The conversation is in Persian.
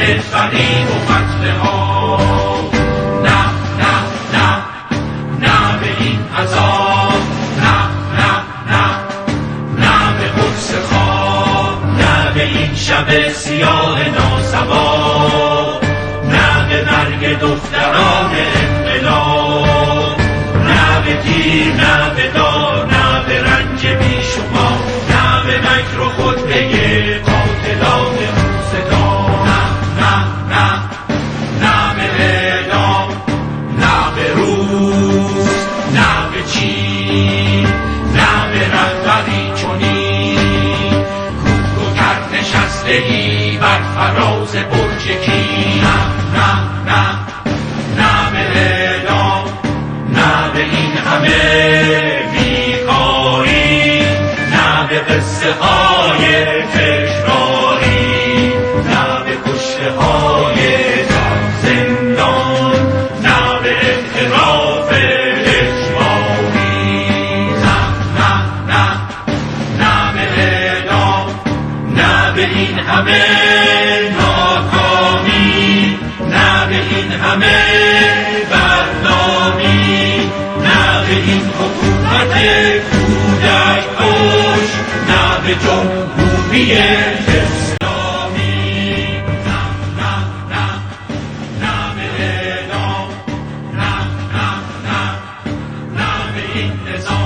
به فریب و فتنه‌ها. نه نه نه نه به این عذاب، نه نه نه نه به قرص خواب، نه به این شب سیاه ناسوار، نه به مرگ دختران انقلاب، نه به تیر، نه به دار، نه به رنج بیشمار، نه به مکر و خطبه قاتلان روزگار. نه نه نه نه به اعدام، نه به روز، نه به چین، نه به رهبری چنین کوک و کرد نشستگی بر فراز برج کی. نه نه نه نه به اعدام، نه به این همه بیکاری، نه به قصه های تکراری، نه به کشته های در زندان، نه به اعتراف اجباری. نه نه نه نه به اعدام، نه به این همه ناکامی، نه به این همه بدنامی، نه به این حکومت کودک کش، نه به جمهوری اسلامی. نه نه نه نه به اعدام، نه نه نه نه به این نظام.